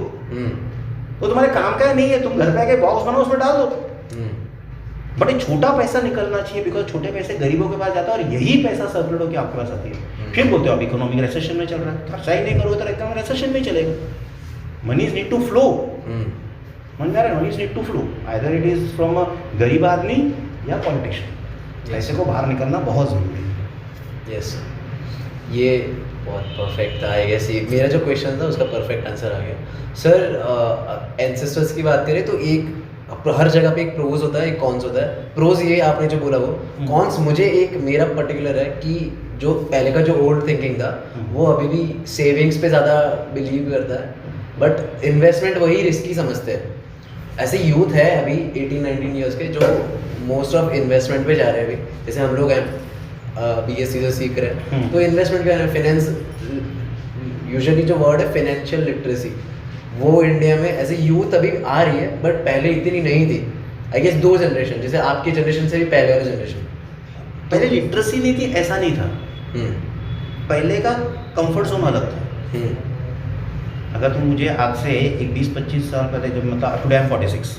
वो तुम्हारे काम का नहीं है, तुम घर पे आके बॉक्स बनाओ उसमें डाल दो। बट एक छोटा पैसा निकलना चाहिए, बिकॉज छोटे पैसे गरीबों के पास जाता है और यही पैसा सर्कुलेट होकर आपके पास आती है। फिर बोलते हो आप इकोनॉमिक रिसेशन में चल रहा है, खर्चा ही नहीं करोगे तो इकोनॉमिक रिसेशन में चलेगा। Money is need to flow, मन जा रहा है, money is need to flow, either it is from a गरीब आदमी या पॉलिटिशियन। पैसे को बाहर निकलना बहुत जरूरी है। यस, ये बहुत परफेक्ट था। आई गेस ये मेरा जो क्वेश्चन था उसका परफेक्ट आंसर आ गया। सर, एंसेस्टर्स की बात करें तो एक हर जगह पे एक प्रोज होता है, एक कॉन्स होता है। प्रोज ये आपने जो बोला वो, कॉन्स मुझे एक मेरा पर्टिकुलर है कि जो पहले का जो ओल्ड थिंकिंग था वो अभी भी सेविंग्स पे ज़्यादा बिलीव करता है, बट इन्वेस्टमेंट वही रिस्की समझते हैं। ऐसे यूथ है अभी 18-19 ईयर्स के जो मोस्ट ऑफ इन्वेस्टमेंट पे जा रहे हैं अभी, जैसे हम लोग हैं BSc से सीख रहे हैं, तो इन्वेस्टमेंट क्या है, फाइनेंस, यूजुअली जो वर्ड है फाइनेंशियल लिटरेसी, वो इंडिया में एज ए यूथ अभी आ रही है, बट पहले इतनी नहीं थी। आई गेस 2 जनरेशन, जैसे आपकी जनरेशन से भी पहले वाली जनरेशन, पहले लिटरेसी नहीं थी ऐसा नहीं था, पहले का कंफर्ट जोन अलग था। अगर तुम मुझे आज से एक 20-25 साल पहले, जब मतलब टुडे आई एम 46,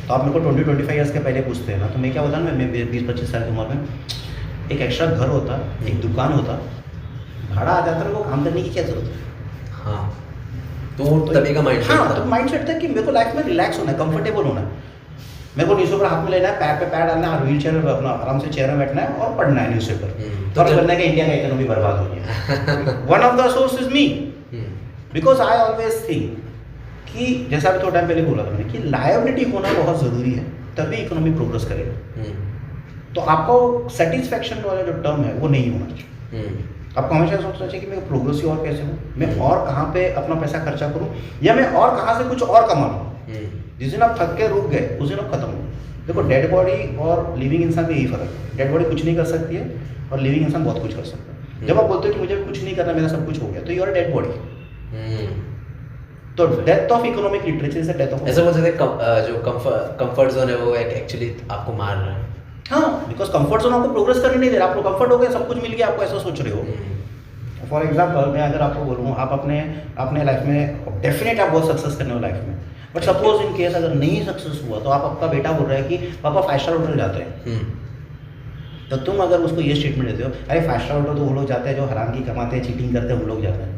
तो आप मेरे को 20-25 ईयर्स के पहले पूछते हैं ना, तो मैं क्या होता ना, मैं 20-25 साल की उम्र में एक एक्स्ट्रा घर होता, एक दुकान होता, भाड़ा आ जाता, मेरे को काम करने की क्या जरूरत है? हाँ, तो तभी का माइंड सेट था। तो माइंड सेट था कि मेरे को लाइफ में रिलैक्स होना है, कंफर्टेबल होना है, मेरे को न्यूज़पेपर हाथ में लेना है, पैर पे पैर डालना है, व्हील चेयर में अपना आराम से चेयर में बैठना है और पढ़ना है न्यूज़पेपर। तो करना है कि इंडिया का इकोनॉमी बर्बाद हो गया। One of the source is me, because I always think कि जैसा अभी थोड़ा टाइम पहले बोला था मैंने कि लायबिलिटी होना बहुत ज़रूरी है, तभी इकोनॉमी प्रोग्रेस करेगा। तो आपको सेटिस्फैक्शन वाला जो टर्म है वो नहीं होना चाहिए। आपको हमेशा सोचना चाहिए कि मैं प्रोग्रेस और कैसे हूँ, मैं और कहाँ पे अपना पैसा खर्चा करूँ, या मैं और कहाँ से कुछ और कमा लूँ। जिस दिन आप थक के रुक गए उस दिन आप खत्म हो। देखो, डेड बॉडी और लिविंग इंसान में यही फर्क है। डेड बॉडी कुछ नहीं कर सकती है और लिविंग इंसान बहुत कुछ कर सकता है। जब आप बोलते हो कि मुझे कुछ नहीं करना, मेरा सब कुछ हो गया, तो यू आर डेड बॉडी। तो डेथ ऑफ इकोनॉमिक लिटरेचर से डेथ ऑफ, ऐसा बोल सकते हैं जो कंफर्ट जोन है वो एक्चुअली आपको मार रहा है। हाँ, बिकॉज कंफर्ट जोन आपको प्रोग्रेस करने नहीं दे रहा। आपको कंफर्ट हो गया, सब कुछ मिल गया, आपको ऐसा सोच रहे हो। फॉर एग्जाम्पल, मैं अगर आपको बोलूँ, आप अपने लाइफ में डेफिनेट आप बहुत सक्सेस करने हो लाइफ में, बट सपोज इन केस अगर नहीं सक्सेस हुआ, तो आपका बेटा बोल रहा है कि पापा 5 स्टार होटल जाते हैं, तो तुम अगर उसको ये स्टेटमेंट देते हो, अरे 5 स्टार होटल तो वो लोग जाते हैं जो हराम की कमाते हैं, चीटिंग करते हैं, वो लोग जाते हैं,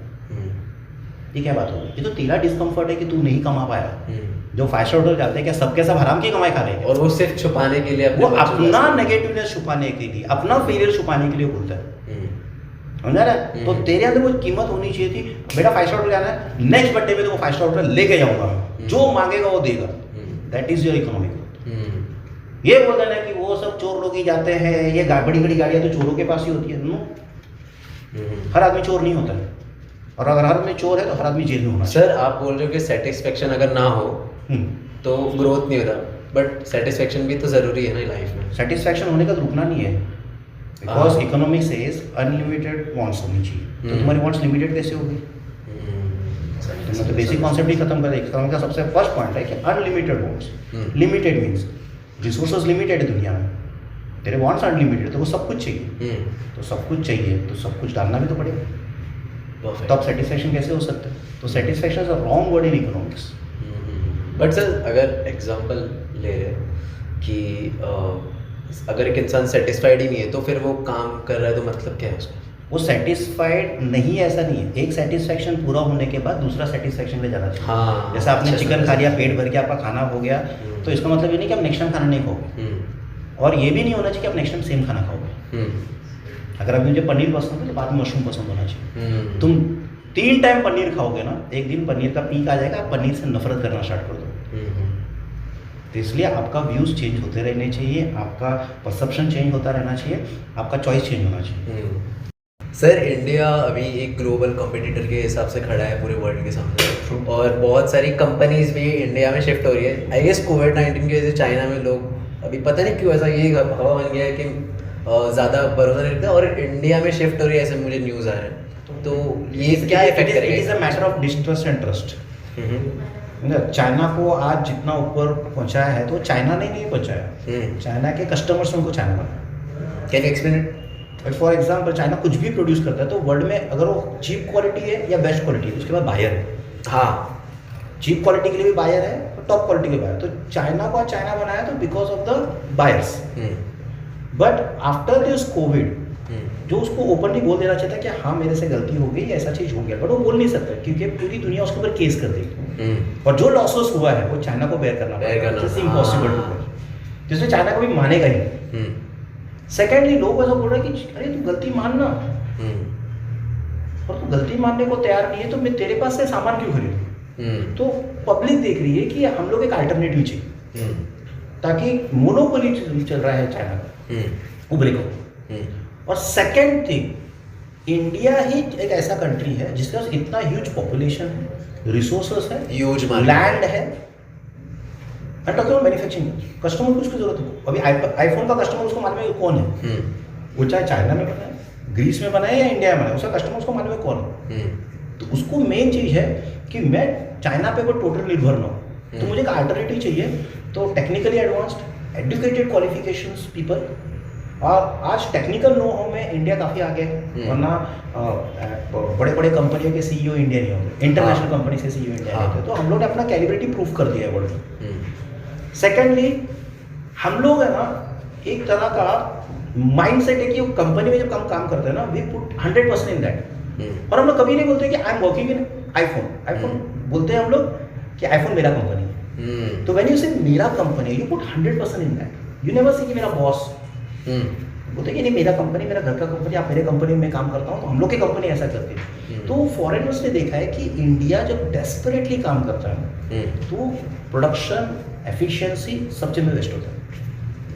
ये क्या बात होगी? ये तो तेरा डिस्कम्फर्ट है कि तू नहीं कमा पाया। जो 5 स्टार होटल जाते हैं क्या सबके सब हराम की कमाई खा रहे हैं? और वो सिर्फ छुपाने के लिए, वो अपना नेगेटिवनेस छुपाने के लिए, अपना फेलियर छुपाने के लिए बोलता है। समझा रहा है? तो तेरे अंदर वो कीमत होनी चाहिए थी, बेटा 5 स्टार होटल जाना है, नेक्स्ट बर्थडे में तो वो 5 स्टार होटल लेके जाऊंगा, जो मांगेगा वो देगा। That is your economic growth. ये बोल देना कि वो सब चोर लोग ही जाते हैं, ये बड़ी बड़ी गाड़ियां तो चोरों के पास ही होती है। नो, हर आदमी चोर नहीं होता है, और अगर हर आदमी चोर है तो हर आदमी जेल में होना। सर, आप बोल रहे हो कि सेटिस्फेक्शन अगर ना हो तो ग्रोथ नहीं होता, बट सेटिस्फेक्शन भी तो जरूरी है ना लाइफ में। सेटिस्फेक्शन होने का तो रुकना नहीं है, because economic says unlimited wants होनी चाहिए। तो तुम्हारी वांट्स लिमिटेड कैसे होगी? तो बेसिक कॉन्सेप्ट ही खत्म कर देगा। इकोनॉमिक का सबसे फर्स्ट पॉइंट है कि unlimited wants. Limited means resources limited है दुनिया में, तेरे वांट्स अनलिमिटेड, तो वो सब कुछ चाहिए। तो सब कुछ चाहिए तो सब कुछ डालना भी तो पड़ेगा। तो अब सेटिस्फेक्शन कैसे हो सकता है? तो satisfaction is a wrong word in economics. But sir, अगर एग्जांपल ले रहे कि अगर एक इंसान सेटिस्फाइड ही नहीं है तो फिर वो काम कर रहा है, तो मतलब क्या है उसका? वो सेटिस्फाइड नहीं है ऐसा नहीं है। एक सेटिस्फेक्शन पूरा होने के बाद दूसरा सेटिस्फेक्शन ले जाना चाहिए। हाँ, जैसे आपने चिकन खा लिया, पेट भर के आपका खाना हो गया, तो इसका मतलब ये नहीं कि आप नेक्स्ट टाइम खाना नहीं खाओगे, और ये भी नहीं होना चाहिए कि आप नेक्स्ट टाइम सेम खाना खाओगे। अगर अभी मुझे पनीर पसंद है तो बाद में मशरूम पसंद होना चाहिए। तुम 3 टाइम पनीर खाओगे ना, एक दिन पनीर का पीक आ जाएगा, आप पनीर से नफरत करना स्टार्ट कर दो। तो इसलिए आपका व्यूज़ चेंज होते रहने चाहिए, आपका परसेप्शन चेंज होता रहना चाहिए, आपका चॉइस चेंज होना चाहिए। सर इंडिया अभी एक ग्लोबल कॉम्पिटिटर के हिसाब से खड़ा है पूरे वर्ल्ड के सामने, और बहुत सारी कंपनीज भी इंडिया में शिफ्ट हो रही है। आई गेस कोविड-19 की वजह से चाइना में लोग अभी पता नहीं क्यों ऐसा ये हवा बन गया है कि ज़्यादा भरोसा नहीं रखते, और इंडिया में शिफ्ट हो रही है ऐसे मुझे न्यूज़ आ रहे हैं। तो ये क्या इफेक्ट करेगा? It is a matter of distrust and trust. China को आज जितना ऊपर पहुंचाया है तो चाइना ने नहीं पहुंचाया, चाइना के कस्टमर्स ने उनको चाइना बनाया। Can you explain it? For example China कुछ भी प्रोड्यूस करता है तो वर्ल्ड में अगर वो चीप क्वालिटी है या बेस्ट क्वालिटी है, उसके बाद बायर है। हाँ, चीप क्वालिटी के लिए भी बायर है और टॉप क्वालिटी के लिए बायर। तो चाइना को चाइना बनाया तो because of the buyers. But after this Covid जो उसको ओपनली बोल देना चाहिए था कि हाँ मेरे से गलती हो गई, ऐसा चीज हो गया, बट वो बोल नहीं सकता क्योंकि पूरी दुनिया उसके ऊपर केस कर देगी, और जो लॉसेस हुआ है वो चाइना को बेयर करना पड़ेगा। इट्स इम्पॉसिबल टू बेयर, जिसमें चाइना कभी मानेगा ही। सेकेंडली लोग ऐसा बोल रहे हैं कि अरे तू गलती मानना, और तू गलती मानने को तैयार नहीं है तो मैं तेरे पास से सामान क्यों खरीदूं? तो पब्लिक देख रही है कि हम लोग एक अल्टरनेटिव चाहिए, ताकि मोनोपोली चल रहा है चाइना का, उभरे को। और सेकेंड थिंग, इंडिया ही एक ऐसा कंट्री है जिसके पास इतना ह्यूज पॉपुलेशन है, रिसोर्सेस है, ह्यूज लैंड है, मैन्युफैक्चरिंग। कस्टमर को उसकी जरूरत है। अभी आईफोन का कस्टमर उसको मालूम है कौन है, वो चाहे चाइना में बनाए, ग्रीस में बनाए या इंडिया में बनाए, उसका कस्टमर उसको मालूम है कौन है। तो उसको मेन चीज है कि मैं चाइना पे कोई टोटल निर्भर ना हो, तो मुझे एक अल्टरनेटिव चाहिए। तो technically advanced, educated qualifications people, और आज टेक्निकल नो हाउ में इंडिया काफ़ी आगे है। वरना बड़े बड़े कंपनियों के सीईओ इंडिया नहीं होते, इंटरनेशनल कंपनी के सीईओ इंडिया नहीं होते। तो हम लोग ने अपना कैलिब्रिटी प्रूफ कर दिया है वर्ल्ड में। सेकेंडली, हम लोग है ना एक तरह का माइंड सेट है कि कंपनी में जब हम काम करते हैं ना, वी पुट 100% इन दैट। और हम लोग कभी नहीं बोलते कि I am working in iPhone बोलते हैं हम लोग कि आईफोन मेरा कंपनी है। तो व्हेन यू से मेरा company, you put 100% in that. You never say कि मेरा बॉस, बोलते कि नहीं मेरा कंपनी, मेरा घर का कंपनी, आप मेरे कंपनी में काम करता हूँ, तो हम लोग की कंपनी ऐसा करती है। तो फॉरेनर्स ने देखा है कि इंडिया जब डेस्परेटली काम करता है तो प्रोडक्शन, एफिशिएंसी सब चीज में वेस्ट होता है।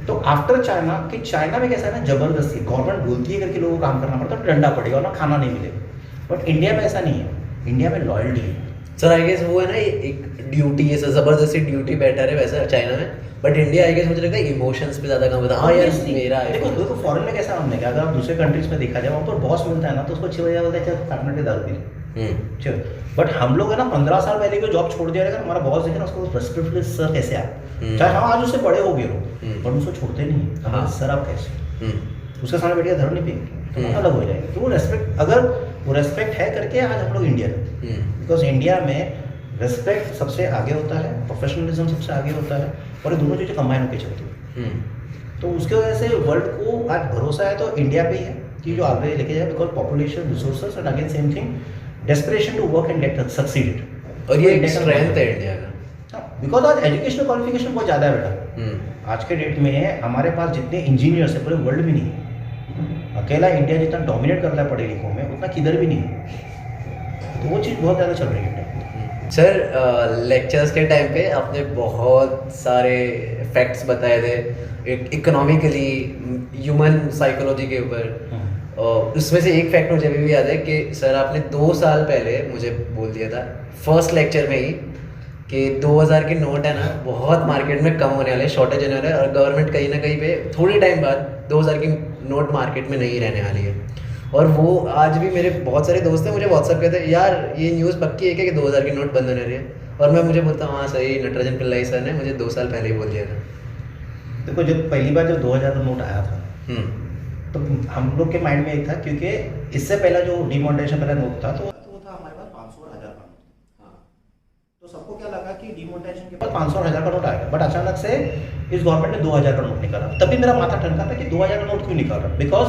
तो आफ्टर चाइना, कि चाइना में कैसा है ना, जबरदस्ती गवर्नमेंट बोलती है करके लोगों को काम करना पड़ता है, डंडा पड़ेगा और ना खाना नहीं मिलेगा। बट इंडिया में ऐसा नहीं है, इंडिया में लॉयल्टी है। सर आई गेस वो है ना एक ड्यूटी, ऐसा जबरदस्ती ड्यूटी बेटर है वैसा चाइना में, बट इंडिया आई गेस मुझे लगता है इमोशंस पे ज्यादा काम होता है। हाँ यार मेरा है। देखो फॉरेन में कैसा हमने, अगर आप दूसरे कंट्रीज में देखा जाए, वहाँ पर बॉस मिलता है ना तो उसको 6 बजे बोलता है चल पार्टनर के दारू पी। चल, बट हम लोग है ना 15 साल पहले भी जॉब छोड़ दिया, हमारा बॉस देखे ना उसको रेस्पेक्टफुल सर कैसे आप, चाहे हम आज उससे बड़े हो गए हो, बट उसको छोड़ते नहीं, सर आप कैसे, उसके सामने बैठ के धर्म नहीं पिएंगे तो अलग हो जाएंगे। तो वो रेस्पेक्ट, अगर वो रेस्पेक्ट है करके आज हम लोग इंडिया में, बिकॉज इंडिया में रेस्पेक्ट सबसे आगे होता है, प्रोफेशनलिज्म सबसे आगे होता है, और ये दोनों चीज़ें कंबाइन होकर चलती है। तो उसके वजह से वर्ल्ड को आज भरोसा है तो इंडिया पे ही है कि जो आगे लेके जाए, because population, resources and again same thing, desperation to work and get succeeded. और ये एक स्ट्रेंथ है इंडिया का, बिकॉज आज एजुकेशनल क्वालिफिकेशन बहुत ज़्यादा है बेटा। आज के डेट में हमारे पास जितने इंजीनियर्स है पूरे वर्ल्ड में नहीं है, अकेला इंडिया जितना डोमिनेट करता है पढ़े लिखों में, उतना किधर भी नहीं है। तो वो चीज़ बहुत ज़्यादा चल रही है। सर लेक्चर्स के टाइम पे आपने बहुत सारे फैक्ट्स बताए थे, एक इकोनॉमिकली, ह्यूमन साइकोलॉजी के ऊपर। उसमें से एक फैक्ट मुझे अभी भी याद है कि सर आपने 2 साल पहले मुझे बोल दिया था फर्स्ट लेक्चर में ही कि 2000 के नोट है ना बहुत मार्केट में कम होने वाले, शॉर्टेज होने वाला है, और गवर्नमेंट कहीं ना कहीं पे थोड़े टाइम बाद 2000 की नोट मार्केट में नहीं रहने वाली है। और वो आज भी मेरे बहुत सारे दोस्त हैं मुझे व्हाट्सअप कहते हैं यार ये न्यूज़ पक्की है कि 2000 की नोट बंद होने रही है, और मैं मुझे बोलता हूँ हाँ सही, नटराजन पिल्लाई सर ने मुझे 2 साल पहले ही बोल दिया था। देखो जब पहली बार जब 2000 का नोट आया था तो हम लोग के माइंड में एक था, क्योंकि इससे पहला जो डिमोनेटाइजेशन पहला नोट था तो वो था हमारे पास 500 और 1000 का नोट। तो सबको क्या लगा कि डिमोनेटाइजेशन के बाद 500 और 1000 का नोट आएगा, बट अचानक से इस गवर्नमेंट ने 2000 का नोट निकाला। तभी मेरा माथा ठनका था कि 2000 का नोट क्यों निकाल रहा, because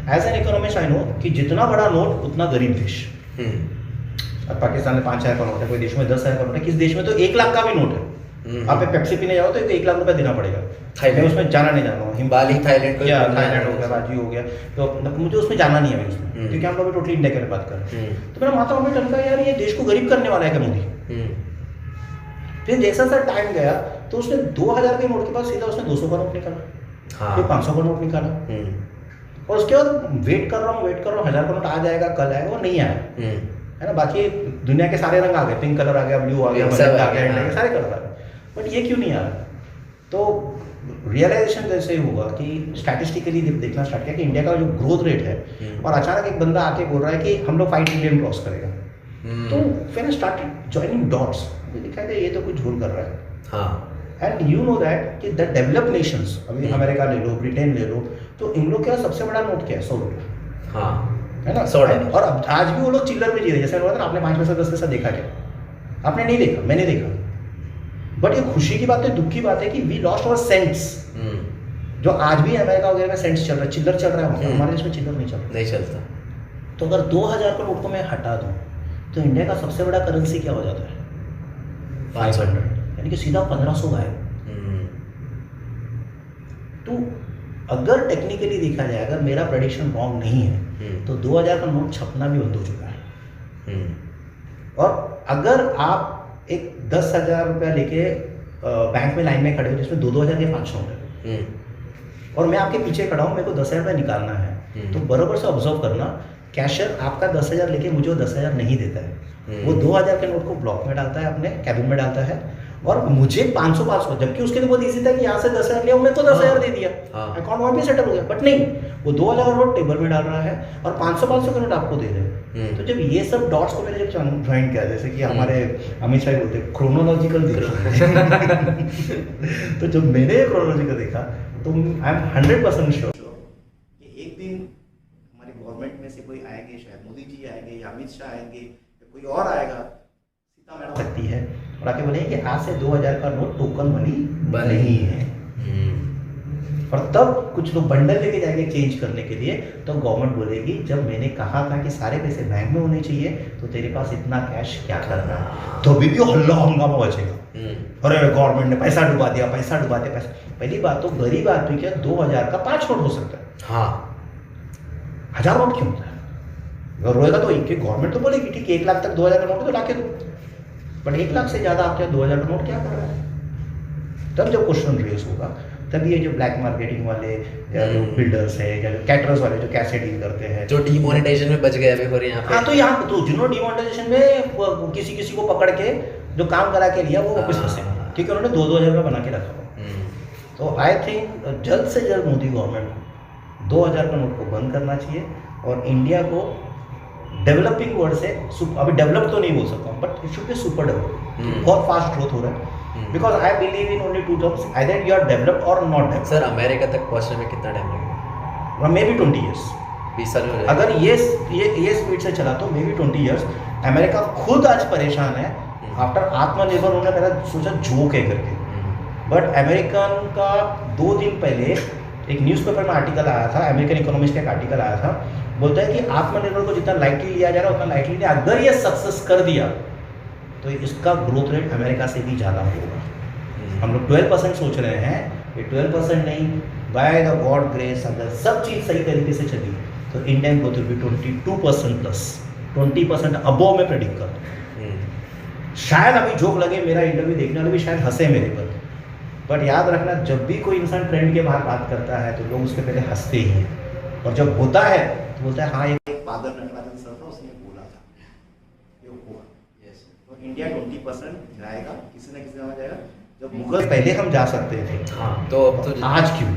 as an economist I know कि जितना बड़ा नोट उतना गरीब देश। अब पाकिस्तान में 5000 का नोट है, कोई देश में 10,000 का नोट है, किस देश में तो 1 लाख का भी नोट है, आप एक पेप्सी पीने जाओ तो 1 लाख रुपया देना पड़ेगा, मैं उसमें जाना नहीं चाहता हूँ। बाली थाईलैंड या थाईलैंड हो गया, राजी हो गया, तो मुझे उसमें जाना नहीं है अभी उसमें, क्योंकि हम लोग टोटली इंडिया की बात कर रहे हैं। तो मेरा माथा में टनका यार ये देश को गरीब करने वाला है क्या मोदी। फिर जैसा सा टाइम गया तो उसने 2000 के नोट के बाद सीधा उसने 200 का नोट निकाला, फिर 500 का नोट निकाला, और उसके बाद वेट कर रहा हूँ 1000 का नोट आ जाएगा, कल आएगा, वो नहीं आया, है ना। बाकी दुनिया के सारे रंग आ गए, पिंक कलर आ गया, ब्लू आ गया, मजेंटा आ गया, इंडिया के सारे कलर आ गए, बट ये क्यों नहीं आ रहा। तो रियलाइजेशन जैसे ही होगा कि स्टैटिस्टिकली देखना स्टार्ट किया कि इंडिया का जो ग्रोथ रेट है, और अचानक एक बंदा आके बोल रहा है कि हम लोग 5 ट्रिलियन क्रॉस करेगा, तो फिर स्टार्टेड जॉइनिंग डॉट्स, मुझे दिखा कि ये तो कुछ झूल कर रहा है। हाँ, एंड यू नो दैट कि द डेवलप्ड नेशंस, अभी अमेरिका ले लो, ब्रिटेन ले लो, तो इन लोग का सबसे बड़ा नोट क्या है, 100 रुपये। हाँ, है ना, 100। और अब आज भी वो लोग चिल्लर में जी रहे, जैसे मैंने बोला था, आपने 5 पैसा 10 पैसा देखा क्या? आपने नहीं देखा, मैंने देखा, बट ये खुशी की बात है, दुख की बात है कि वी लॉस्ट आवर सेंट्स। जो आज भी अमेरिका वगैरह में सेंट्स चल रहा है, चिल्लर चल रहा है, हमारे देश में चिल्लर नहीं चलता। तो अगर 2000 का नोट को मैं हटा दूं तो इंडिया का सबसे बड़ा करेंसी क्या हो जाता है, 500, यानी कि सीधा 1500 गायब। तो अगर टेक्निकली देखा जाए, अगर मेरा प्रेडिक्शन रॉन्ग नहीं है, तो 2000 का नोट छपना भी बंद हो चुका है। और अगर आप एक 10,000 रुपया लेके बैंक में लाइन में खड़े हो, जिसमें 2-2 हज़ार के 5 नोट है, और मैं आपके पीछे खड़ा हूँ, मेरे को 10,000 रुपया निकालना है, तो बराबर से ऑब्जर्व करना, कैशियर आपका 10,000 लेके मुझे वो 10,000 नहीं देता है, वो 2000 के नोट को ब्लॉक में डालता है, अपने कैबिन में डालता है, और मुझे 500, जबकि उसके लिए बहुत ईजी था कि यहाँ से 10,000 लिया, मैं तो 10,000 दे दिया, अकाउंट वहाँ पे सेटल हो गया। बट नहीं, वो 2000 का नोट टेबल में डाल रहा है और 500 का नोट आपको दे रहे हैं। तो जब ये सब डॉट्स को मैंने जब ज्वाइन किया, जैसे कि हमारे अमित शाह बोलते हैं क्रोनोलॉजिकल देखा, तो जब मैंने ये क्रोनोलॉजिकल देखा, तो आई एम 100% श्योर कि एक दिन हमारी गवर्नमेंट में से कोई आएंगे, शायद मोदी जी आएंगे या अमित शाह आएंगे या कोई और आएगा, सीता मैडम सकती है और आके बोले कि आज से 2000 का नोट टोकन मनी नहीं है। और तब कुछ लोग बंडल लेके जाएंगे चेंज करने के लिए, तो गवर्नमेंट बोलेगी जब मैंने कहा था कि सारे पैसे बैंक में होने चाहिए, तो तेरे पास इतना कैश क्या कर रहा है। तो अभी भी हल्ला हंगामा बचेगा, अरे गवर्नमेंट ने पैसा डुबा दिया, पैसा डुबा दिया, पैसा। पहली बात तो गरीब आदमी क्या 2000 का 5 नोट हो सकता है, हाँ 1000 नोट क्यों होता है। अगर रोएगा तो गवर्नमेंट तो बोलेगी ठीक है 1 लाख तक 2000 का नोट तो लाके दो, बट 1 लाख से ज़्यादा आपके 2000 का नोट क्या कर रहा है। तब जब क्वेश्चन रेस होगा, तभी ये जो ब्लैक मार्केटिंग वाले या जो बिल्डर्स है या जो कैटरर्स वाले जो कैसे डील करते हैं, जो डिमोनेटाइजेशन में बच गए अभी पर यहाँ पे। हाँ, तो यहाँ तो जिन्होंने डिमोनेटाइजेशन में किसी को पकड़ के जो काम करा के लिया वो वापस फंसे, ठीक है, उन्होंने 2-2 हज़ार बना के रखा हुआ। तो आई थिंक जल्द से जल्द मोदी गवर्नमेंट 2000 का नोट को बंद करना चाहिए और इंडिया को डेवलपिंग वर्ल्ड से, अभी डेवलप तो नहीं बोल सकता हूँ, but it should be super develop. बहुत फास्ट ग्रोथ हो रहा है, because I believe in only 2 terms, either you are developed और नॉट डेवलप्ड। सर अमेरिका तक पहुंचने में कितना टाइम लगेगा? मे बी 20 ईयर्स, 20 साल में। अगर ये स्पीड से चला तो मे बी 20 ईयर्स। अमेरिका खुद आज परेशान है, आफ्टर आत्मनिर्भर उन्होंने पहले सोचा जोक है करके, बट अमेरिकन का 2 दिन पहले एक न्यूज़पेपर में आर्टिकल आया था, अमेरिकन इकोनॉमिस्ट का एक आर्टिकल आया था, बोलता है कि आत्मनिर्भर को जितना लाइटली लिया जा रहा है उतना लाइटली नहीं, अगर ये सक्सेस कर दिया तो इसका ग्रोथ रेट अमेरिका से भी ज़्यादा होगा। हम लोग 12% सोच रहे हैं, ये 12% नहीं, बाय द गॉड ग्रेस अगर सब चीज़ सही तरीके से चली तो Indian growth will be 22% plus, 20% above में प्रेडिक्ट कर। शायद अभी जोक लगे, मेरा इंटरव्यू देखने वाले भी शायद हंसे मेरे पर, बट याद रखना जब भी कोई इंसान ट्रेंड के बाहर बात करता है तो लोग उसके पहले हंसते ही हैं, और जब होता है तो बोलता है हाँ एक पागल नटराजन सर था उसने बोला था, ये हुआ। तो इंडिया 20% जाएगा, किसी ना किसी में जाएगा। जब मुगल पहले हम जा सकते थे, हाँ, तो अब तो आज क्यों?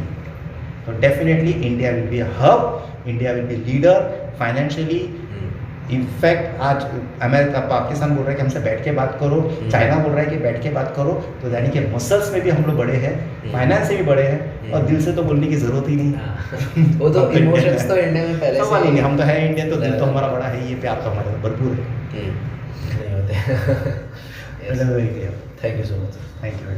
तो definitely India will be a hub, India will be leader financially. In fact आज अमेरिका पाकिस्तान बोल रहा है कि हमसे बैठ के बात करो, चाइना बोल रहा है कि बैठ के बात करो, तो यानी कि मसल्स में भी हम लोग बड़े हैं, फाइनेंस से भी बड़े हैं, और दिल से तो बोलने की जरूरत ही नहीं। वो तो इमोशंस तो इंडिया में पहले से नहीं, हम तो है इंडियन, तो दिल तो हमारा बड़ा है, ये प्यार तो हमारे भरपूर है। नहीं होते। Thank you so much. Thank you.